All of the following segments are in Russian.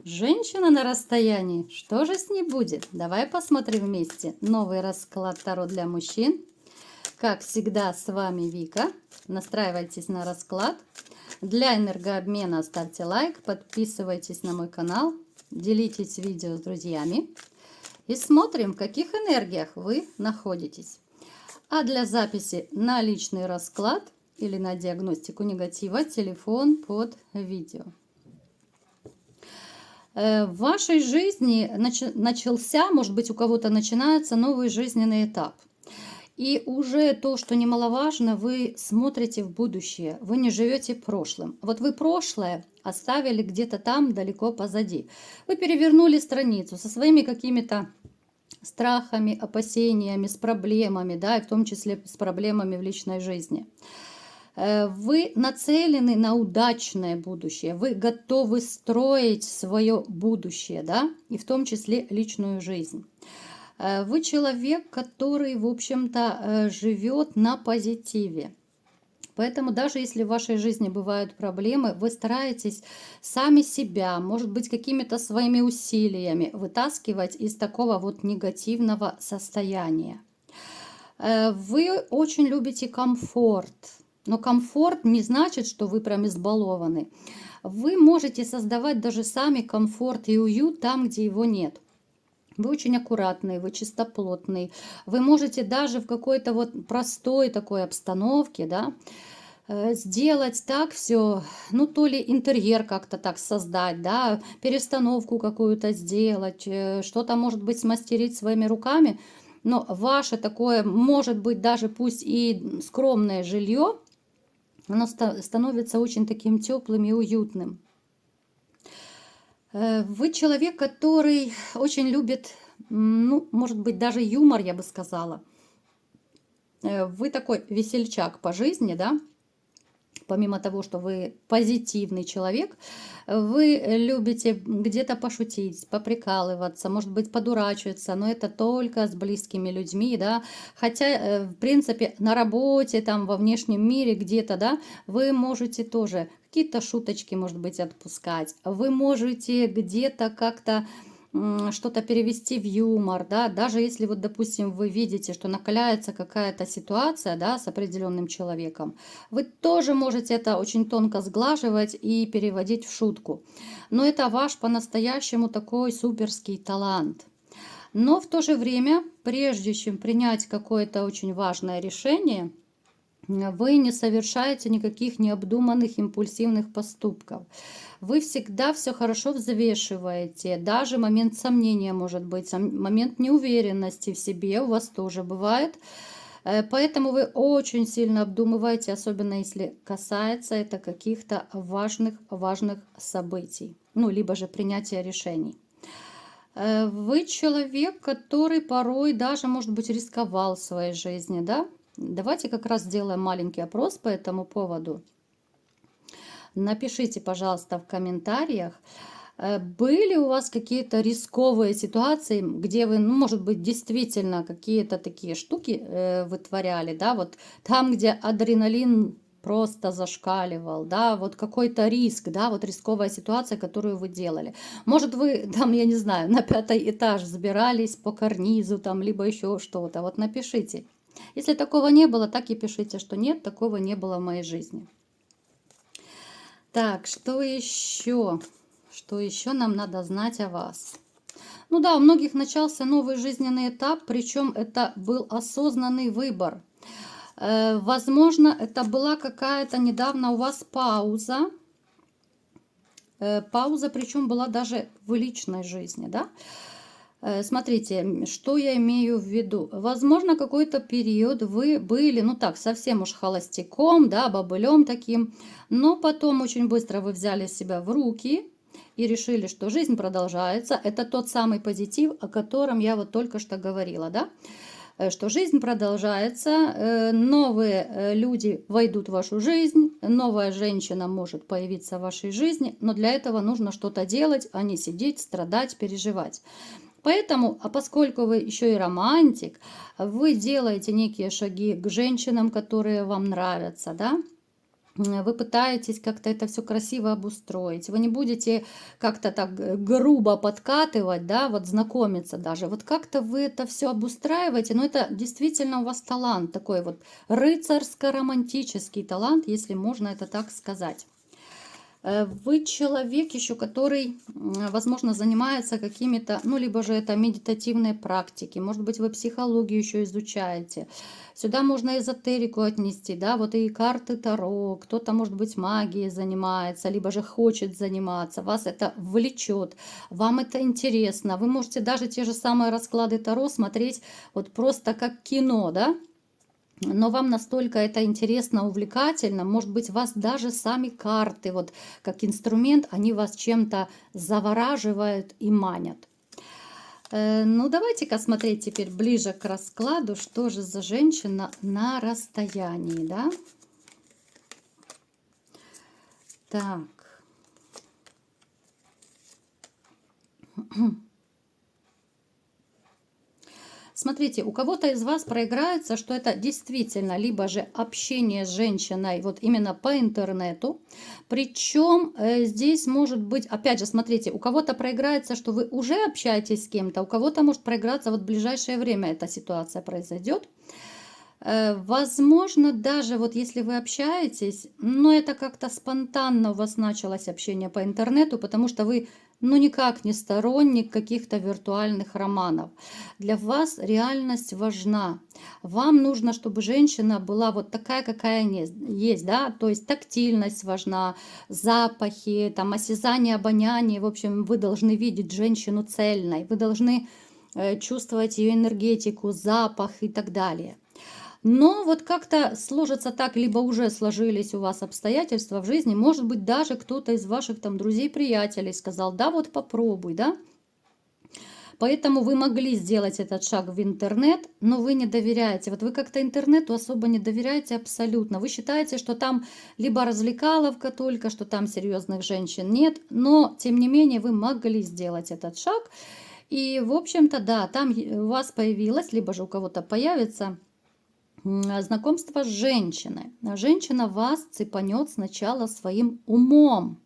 Женщина на расстоянии. Что же с ней будет? Давай посмотрим вместе. Новый расклад Таро для мужчин. Как всегда, с вами Вика. Настраивайтесь на расклад. Для энергообмена ставьте лайк, подписывайтесь на мой канал, делитесь видео с друзьями. И смотрим, в каких энергиях вы находитесь. А для записи на личный расклад или на диагностику негатива телефон под видео. В вашей жизни начался, может быть, у кого-то начинается новый жизненный этап. И уже то, что немаловажно, вы смотрите в будущее, вы не живете прошлым. Вот вы прошлое оставили где-то там далеко позади. Вы перевернули страницу со своими какими-то страхами, опасениями, с проблемами, да, и в том числе с проблемами в личной жизни. Вы нацелены на удачное будущее, вы готовы строить свое будущее, да, и в том числе личную жизнь. Вы человек, который, в общем-то, живет на позитиве. Поэтому даже если в вашей жизни бывают проблемы, вы стараетесь сами себя, может быть, какими-то своими усилиями вытаскивать из такого вот негативного состояния. Вы очень любите комфорт. Но комфорт не значит, что вы прям избалованы. Вы можете создавать даже сами комфорт и уют там, где его нет. Вы очень аккуратный, вы чистоплотный. Вы можете даже в какой-то вот простой такой обстановке, да, сделать так все, ну то ли интерьер как-то так создать, да, перестановку какую-то сделать, что-то, может быть, смастерить своими руками. Но ваше такое, может быть, даже пусть и скромное жилье, оно становится очень таким теплым и уютным. Вы человек, который очень любит, ну, может быть, даже юмор, я бы сказала. Вы такой весельчак по жизни, да? Помимо того, что вы позитивный человек, вы любите где-то пошутить, поприкалываться, может быть, подурачиваться, но это только с близкими людьми, да. Хотя, в принципе, на работе, там, во внешнем мире где-то, да, вы можете тоже какие-то шуточки, может быть, отпускать. Вы можете где-то как-то что-то перевести в юмор, да, даже если вот, допустим, вы видите, что накаляется какая-то ситуация, да, с определенным человеком, вы тоже можете это очень тонко сглаживать и переводить в шутку. Но это ваш по-настоящему такой суперский талант. Но в то же время, прежде чем принять какое-то очень важное решение, вы не совершаете никаких необдуманных импульсивных поступков. Вы всегда все хорошо взвешиваете. Даже момент сомнения, может быть, момент неуверенности в себе у вас тоже бывает. Поэтому вы очень сильно обдумываете, особенно если касается это каких-то важных событий. Ну, либо же принятия решений. Вы человек, который порой даже, может быть, рисковал в своей жизни, да? Давайте как раз сделаем маленький опрос по этому поводу. Напишите, пожалуйста, в комментариях, были у вас какие-то рисковые ситуации, где вы, ну, может быть, действительно какие-то такие штуки вытворяли, да, вот там, где адреналин просто зашкаливал, да, вот какой-то риск, да, вот рисковая ситуация, которую вы делали. Может, вы там, я не знаю, на 5-й этаж забирались по карнизу, там, либо еще что-то, вот напишите. Если такого не было, так и пишите, что нет, такого не было в моей жизни. Так, что еще? Что еще нам надо знать о вас? Ну да, у многих начался новый жизненный этап, причем это был осознанный выбор. Возможно, это была какая-то недавно у вас пауза. Пауза, причем была даже в личной жизни, да? Смотрите, что я имею в виду. Возможно, какой-то период вы были, ну так, совсем уж холостяком, да, бобылем таким, но потом очень быстро вы взяли себя в руки и решили, что жизнь продолжается. Это тот самый позитив, о котором я вот только что говорила, да, что жизнь продолжается, новые люди войдут в вашу жизнь, новая женщина может появиться в вашей жизни, но для этого нужно что-то делать, а не сидеть, страдать, переживать. Поэтому, а поскольку вы еще и романтик, вы делаете некие шаги к женщинам, которые вам нравятся, да? вы пытаетесь как-то это все красиво обустроить. Вы не будете как-то так грубо подкатывать, да, вот знакомиться даже. Вот как-то вы это все обустраиваете, но это действительно у вас талант, такой вот рыцарско-романтический талант, если можно это так сказать. Вы человек еще, который, возможно, занимается какими-то, ну, либо же это медитативные практики, может быть, вы психологию еще изучаете. Сюда можно эзотерику отнести, да, вот и карты Таро, кто-то, может быть, магией занимается, либо же хочет заниматься, вас это влечет, вам это интересно. Вы можете даже те же самые расклады Таро смотреть вот просто как кино, да, но вам настолько это интересно, увлекательно, может быть, вас даже сами карты, вот как инструмент, они вас чем-то завораживают и манят. Ну, давайте-ка смотреть теперь ближе к раскладу, что же за женщина на расстоянии, да? Так. Смотрите, у кого-то из вас проиграется, что это действительно либо же общение с женщиной вот именно по интернету. Причем здесь может быть, опять же, смотрите, у кого-то проиграется, что вы уже общаетесь с кем-то, у кого-то может проиграться вот в ближайшее время эта ситуация произойдет. Возможно, даже вот если вы общаетесь, но это как-то спонтанно у вас началось общение по интернету, потому что вы, ну, никак не сторонник каких-то виртуальных романов. Для вас реальность важна. Вам нужно, чтобы женщина была вот такая, какая есть, да, то есть тактильность важна, запахи, там, осязание, обоняние. В общем, вы должны видеть женщину цельной, вы должны чувствовать ее энергетику, запах и так далее. Но вот как-то сложится так, либо уже сложились у вас обстоятельства в жизни, может быть, даже кто-то из ваших там друзей, приятелей сказал, да, вот попробуй, да. Поэтому вы могли сделать этот шаг в интернет, но вы не доверяете. Вот вы как-то интернету особо не доверяете абсолютно. Вы считаете, что там либо развлекаловка только, что там серьезных женщин нет, но тем не менее вы могли сделать этот шаг. И, в общем-то, да, там у вас появилось, либо же у кого-то появится знакомство с женщиной. Женщина вас цепанет сначала своим умом.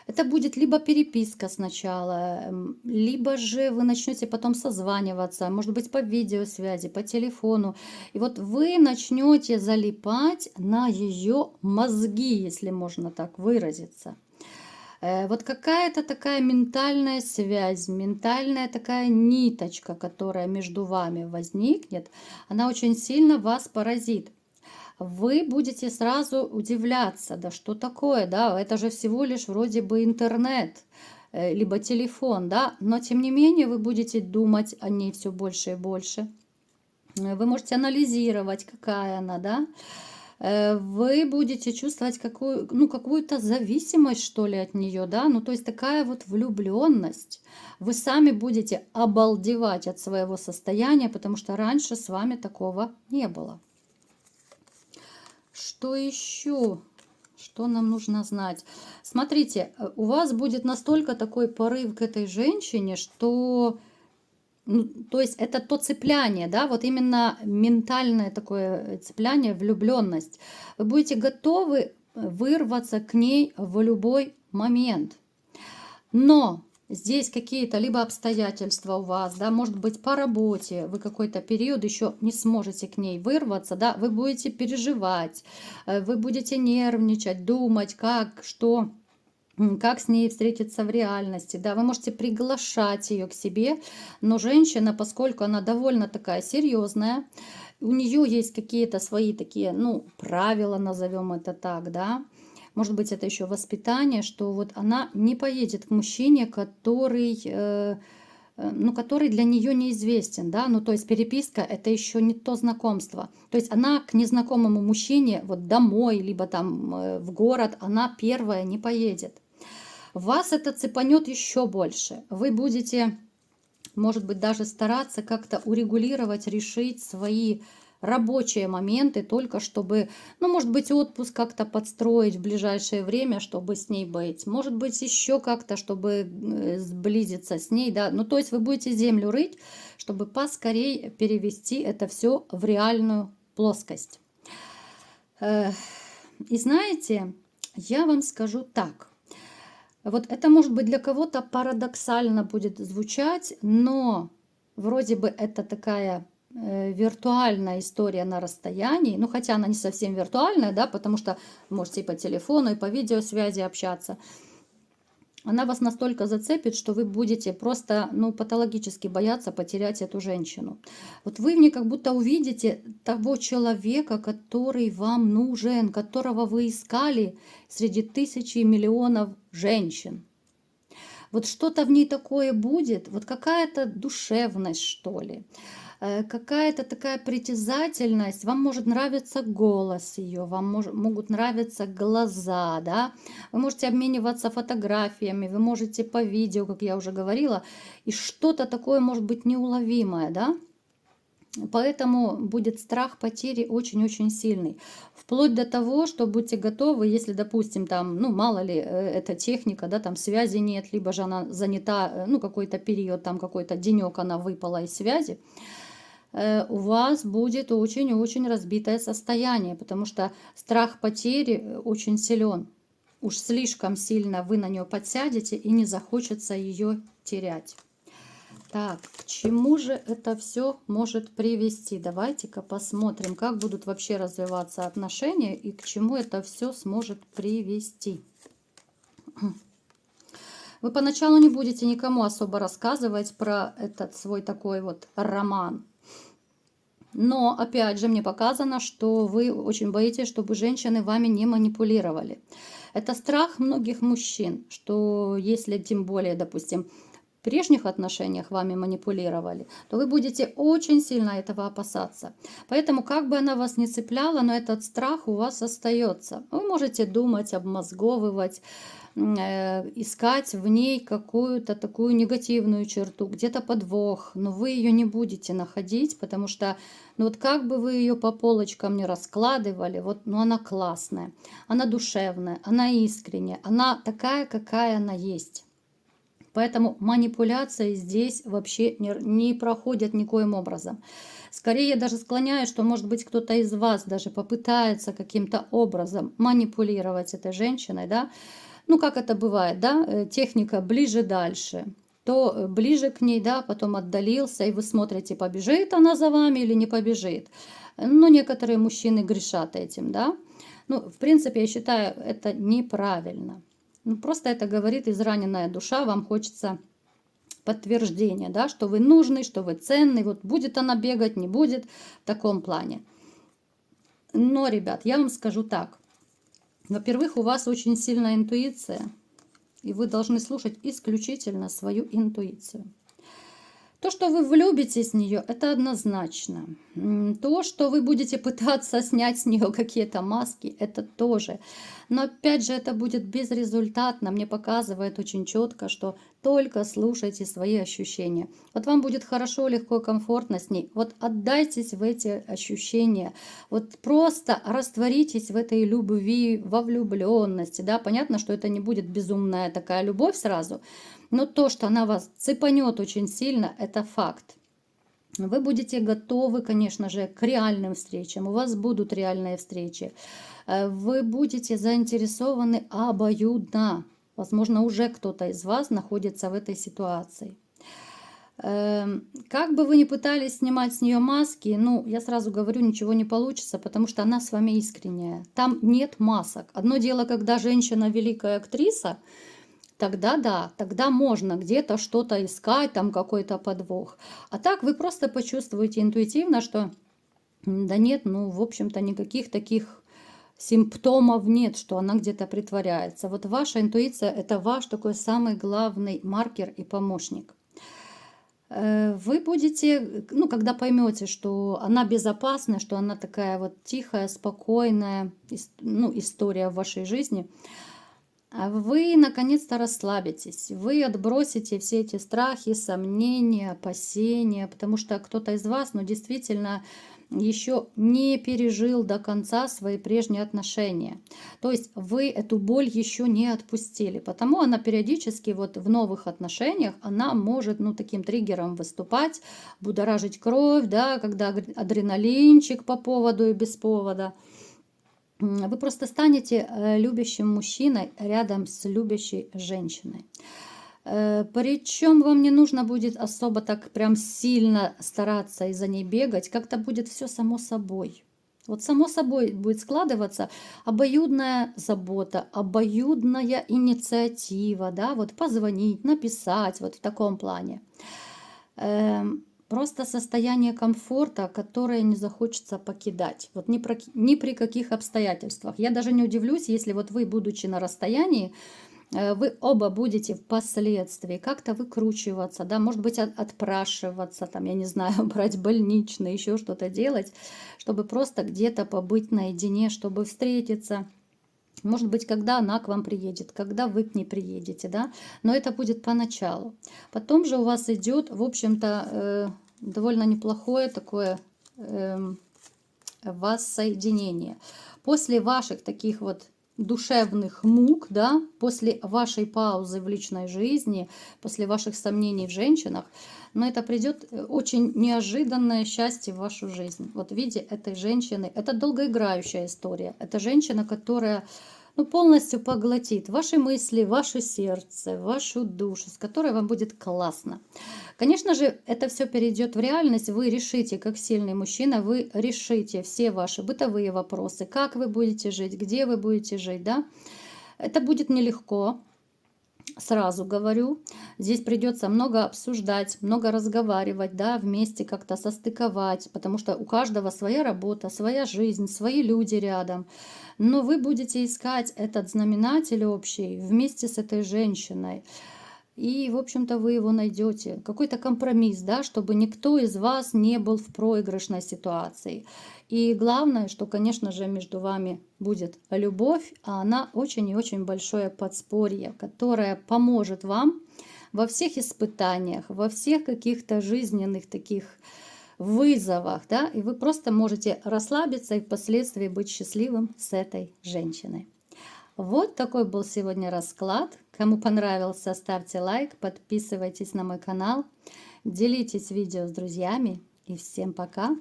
Это будет либо переписка сначала, либо же вы начнете потом созваниваться, может быть, по видеосвязи, по телефону. И вот вы начнете залипать на ее мозги, если можно так выразиться. Вот какая-то такая ментальная связь, ментальная такая ниточка, которая между вами возникнет, она очень сильно вас поразит. Вы будете сразу удивляться, да что такое, да, это же всего лишь вроде бы интернет, либо телефон, да, но тем не менее вы будете думать о ней все больше и больше. Вы можете анализировать, какая она, да. Вы будете чувствовать какую-то зависимость, что ли, от нее, да, ну, то есть такая вот влюбленность. Вы сами будете обалдевать от своего состояния, потому что раньше с вами такого не было. Что еще? Что нам нужно знать? Смотрите, у вас будет настолько такой порыв к этой женщине, что... Ну, то есть это то цепляние, да, вот именно ментальное такое цепляние, влюбленность. Вы будете готовы вырваться к ней в любой момент. Но здесь какие-то либо обстоятельства у вас, да, может быть, по работе вы какой-то период еще не сможете к ней вырваться, да, вы будете переживать, вы будете нервничать, думать, как, что... Как с ней встретиться в реальности, да, вы можете приглашать ее к себе, но женщина, поскольку она довольно такая серьезная, у нее есть какие-то свои такие, ну, правила, назовем это так, да, может быть, это еще воспитание, что вот она не поедет к мужчине, который для нее неизвестен, да, ну, то есть переписка — это еще не то знакомство, то есть она к незнакомому мужчине вот домой, либо там в город, она первая не поедет. Вас это цепанет еще больше. Вы будете, может быть, даже стараться как-то урегулировать, решить свои рабочие моменты, только чтобы, ну, может быть, отпуск как-то подстроить в ближайшее время, чтобы с ней быть. Может быть, еще как-то, чтобы сблизиться с ней, да. Ну, то есть вы будете землю рыть, чтобы поскорее перевести это все в реальную плоскость. И знаете, я вам скажу так. Вот это, может быть, для кого-то парадоксально будет звучать, но вроде бы это такая виртуальная история на расстоянии, ну хотя она не совсем виртуальная, да, потому что можете и по телефону, и по видеосвязи общаться. Она вас настолько зацепит, что вы будете просто, ну, патологически бояться потерять эту женщину. Вот вы в ней как будто увидите того человека, который вам нужен, которого вы искали среди тысяч и миллионов женщин. Вот что-то в ней такое будет, вот какая-то душевность, что ли, какая-то такая притязательность. Вам может нравиться голос ее, вам могут нравиться глаза, да. Вы можете обмениваться фотографиями, вы можете по видео, как я уже говорила, и что-то такое может быть неуловимое, да. Поэтому будет страх потери очень-очень сильный. Вплоть до того, что будьте готовы, если, допустим, там, ну, мало ли, эта техника, да, там связи нет, либо же она занята, ну, какой-то период, там какой-то денек она выпала из связи, у вас будет очень-очень разбитое состояние, потому что страх потери очень силен. Уж слишком сильно вы на нее подсядете и не захочется ее терять. Так, к чему же это все может привести? Давайте-ка посмотрим, как будут вообще развиваться отношения и к чему это все сможет привести. Вы поначалу не будете никому особо рассказывать про этот свой такой вот роман. Но, опять же, мне показано, что вы очень боитесь, чтобы женщины вами не манипулировали. Это страх многих мужчин, что если тем более, допустим, в прежних отношениях вами манипулировали, то вы будете очень сильно этого опасаться. Поэтому, как бы она вас не цепляла, но этот страх у вас остается. Вы можете думать, обмозговывать, искать в ней какую-то такую негативную черту, где-то подвох, но вы ее не будете находить, потому что, ну вот как бы вы ее по полочкам не раскладывали, вот, ну она классная, она душевная, она искренняя, она такая, какая она есть. Поэтому манипуляции здесь вообще не проходят никоим образом. Скорее, я даже склоняюсь, что, может быть, кто-то из вас даже попытается каким-то образом манипулировать этой женщиной, да. Ну, как это бывает, да, техника ближе-дальше. То ближе к ней, да, потом отдалился, и вы смотрите, побежит она за вами или не побежит. Но некоторые мужчины грешат этим, да. Ну, в принципе, я считаю, это неправильно. Ну, просто это говорит израненная душа, вам хочется подтверждения, да, что вы нужный, что вы ценный, вот будет она бегать, не будет, в таком плане. Но, ребят, я вам скажу так. Во-первых, у вас очень сильная интуиция, и вы должны слушать исключительно свою интуицию. То, что вы влюбитесь в нее, это однозначно. То, что вы будете пытаться снять с нее какие-то маски, это тоже. Но опять же, это будет безрезультатно. Мне показывает очень четко, что только слушайте свои ощущения. Вот вам будет хорошо, легко, комфортно с ней. Вот отдайтесь в эти ощущения. Вот просто растворитесь в этой любви, во влюбленности. Да? Понятно, что это не будет безумная такая любовь сразу. Но то, что она вас цепанет очень сильно, это факт. Вы будете готовы, конечно же, к реальным встречам. У вас будут реальные встречи. Вы будете заинтересованы обоюдно. Возможно, уже кто-то из вас находится в этой ситуации. Как бы вы ни пытались снимать с нее маски, ну, я сразу говорю, ничего не получится, потому что она с вами искренняя. Там нет масок. Одно дело, когда женщина великая актриса, тогда да, тогда можно где-то что-то искать, там какой-то подвох. А так вы просто почувствуете интуитивно, что да нет, ну, в общем-то, никаких таких симптомов нет, что она где-то притворяется. Вот ваша интуиция – это ваш такой самый главный маркер и помощник. Вы будете, ну, когда поймете, что она безопасна, что она такая вот тихая, спокойная, ну, история в вашей жизни – вы наконец-то расслабитесь, вы отбросите все эти страхи, сомнения, опасения, потому что кто-то из вас, ну, действительно еще не пережил до конца свои прежние отношения. То есть вы эту боль еще не отпустили, потому она периодически вот в новых отношениях, она может, ну, таким триггером выступать, будоражить кровь, да, когда адреналинчик по поводу и без повода. Вы просто станете любящим мужчиной рядом с любящей женщиной. Причем вам не нужно будет особо так прям сильно стараться и за ней бегать, как-то будет все само собой. Вот само собой будет складываться обоюдная забота, обоюдная инициатива, да, вот позвонить, написать, вот в таком плане. Просто состояние комфорта, которое не захочется покидать. Вот ни при каких обстоятельствах. Я даже не удивлюсь, если вот вы, будучи на расстоянии, вы оба будете впоследствии как-то выкручиваться, да, может быть, отпрашиваться, там, я не знаю, брать больничный, еще что-то делать, чтобы просто где-то побыть наедине, чтобы встретиться. Может быть, когда она к вам приедет, когда вы к ней приедете, да, но это будет поначалу. Потом же у вас идет, в общем-то, довольно неплохое такое воссоединение. После ваших таких вот душевных мук, да, после вашей паузы в личной жизни, после ваших сомнений в женщинах, но это придет очень неожиданное счастье в вашу жизнь. Вот в виде этой женщины. Это долгоиграющая история. Это женщина, которая полностью поглотит ваши мысли, ваше сердце, вашу душу, с которой вам будет классно. Конечно же, это все перейдет в реальность. Вы решите, как сильный мужчина, вы решите все ваши бытовые вопросы, как вы будете жить, где вы будете жить, да. Это будет нелегко, сразу говорю. Здесь придется много обсуждать, много разговаривать, да, вместе как-то состыковать, потому что у каждого своя работа, своя жизнь, свои люди рядом. Но вы будете искать этот знаменатель общий вместе с этой женщиной. И, в общем-то, вы его найдете. Какой-то компромисс, да, чтобы никто из вас не был в проигрышной ситуации. И главное, что, конечно же, между вами будет любовь, а она очень и очень большое подспорье, которое поможет вам во всех испытаниях, во всех каких-то жизненных таких вызовах, да, и вы просто можете расслабиться и впоследствии быть счастливым с этой женщиной. Вот такой был сегодня расклад. Кому понравился, ставьте лайк, подписывайтесь на мой канал, делитесь видео с друзьями. И всем пока!